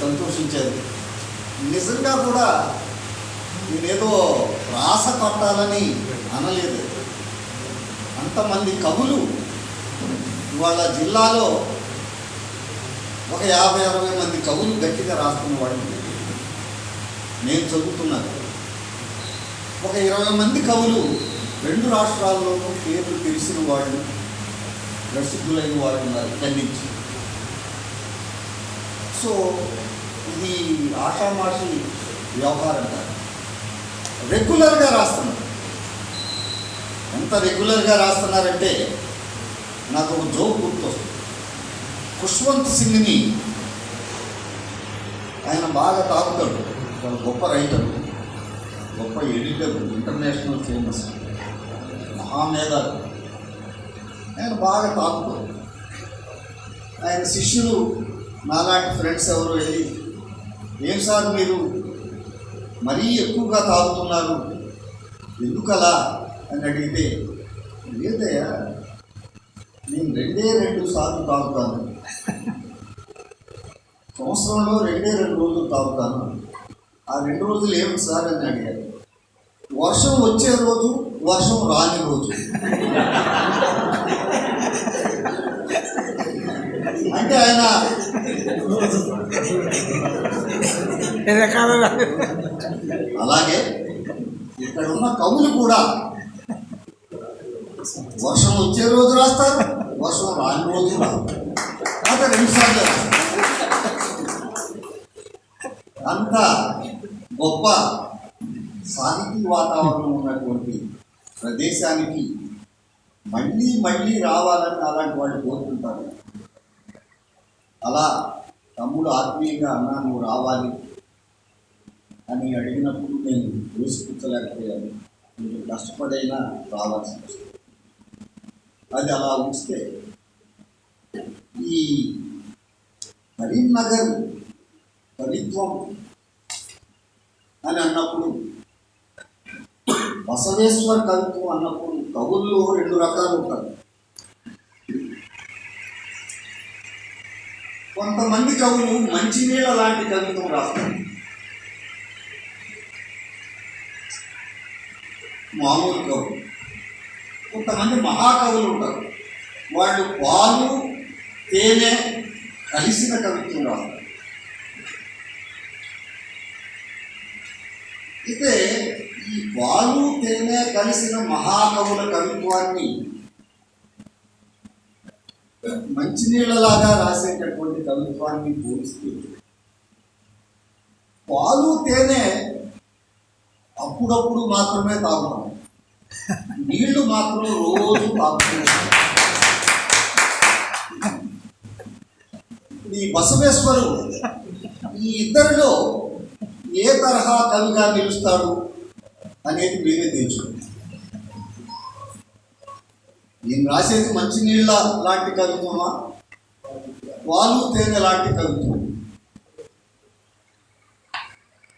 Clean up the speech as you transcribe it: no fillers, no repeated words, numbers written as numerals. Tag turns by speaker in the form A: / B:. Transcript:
A: సంతోషించారు. నిజంగా కూడా నేనేదో రాస కట్టాలని అనలేదు. అంతమంది కవులు ఇవాళ జిల్లాలో ఒక 50-60 మంది కవులు గట్టిగా రాస్తున్న వాళ్ళు నేను చదువుతున్నాను. ఒక 20 మంది కవులు 2 రాష్ట్రాల్లోనూ పేర్లు తెలిసిన వాళ్ళు, ప్రసిద్ధులైన వాళ్ళు ఉన్నారు ఇక్కడి నుంచి. సో ఇది ఆషామాషి వ్యవహారం కాదు, రెగ్యులర్గా రాస్తున్నారు. ఎంత రెగ్యులర్గా రాస్తున్నారంటే నాకు ఒక జోక్ గుర్తొస్తుంది. ఖుష్వంత్ సింగ్ని ఆయన బాగా తాగుతాడు, గొప్ప రైటర్, గొప్ప ఎడిటర్, ఇంటర్నేషనల్ ఫేమస్ మహామేధావి. ఆయన బాగా తాగుతాడు. ఆయన శిష్యులు నాలాంటి ఫ్రెండ్స్ ఎవరు వెళ్ళి, ఏం సార్ మీరు మరీ ఎక్కువగా తాగుతున్నారు, ఎందుకలా అని అడిగితే, లేదయ్యా నేను 2 సార్లు తాగుతాను, సంవత్సరంలో 2 రోజులు తాగుతాను. ఆ 2 రోజులు ఏమిటి సార్ అని అడిగారు. వర్షం వచ్చే రోజు, వర్షం రాని రోజు. అంటే ఆయన అలాగే ఇక్కడ ఉన్న కవులు కూడా వర్షం వచ్చే రోజు రాస్తారు, వర్షం రాని రోజు రాస్తారు. అంటే 2 సార్లు రాస్తారు. అంత గొప్ప సాహితీ వాతావరణం ఉన్నటువంటి ప్రదేశానికి మళ్ళీ మళ్ళీ రావాలని అలాంటి వాళ్ళు కోరుకుంటారు. అలా తమ్ముడు ఆత్మీయంగా అన్నా నువ్వు రావాలి అని అడిగినప్పుడు నేను వేసుకుంటలేకపోయాను. మీరు కష్టపడైనా రావాల్సి వస్తుంది. అది అలా ఉంచితే ఈ కరీంనగర్ కవిత్వం అని అన్నప్పుడు, బసవేశ్వర కవిత్వం అన్నప్పుడు కవుల్లో 2 రకాలు ఉంటారు. కొంతమంది కవులు మంచినీళ్ళ లాంటి కవిత్వం రాస్తారు, మామూలు కవులు. కొంతమంది మహాకవులు ఉంటారు, వాళ్ళు పాలు తేనె కలిసిన కవిత్వం రాస్తారు. అయితే ఈ పాలు తేనె కలిసిన మహాకవుల కవిత్వాన్ని మంచినీళ్ళలాగా రాసేటటువంటి కవిత్వాన్ని పోలిస్తే, పాలు తేనె అప్పుడప్పుడు మాత్రమే తాగుతాం, నీళ్లు మాత్రం రోజు తాగుతున్నాం. ఈ బసవేశ్వరు ఈ ఇద్దరిలో ఏ తరహా కవిగా నిలుస్తాడు అనేది మీరే తెలుసుకోండి. నేను రాసేది మంచినీళ్ళ లాంటి కవిత్వమా, పాలు తేనె లాంటి కవిత్వం?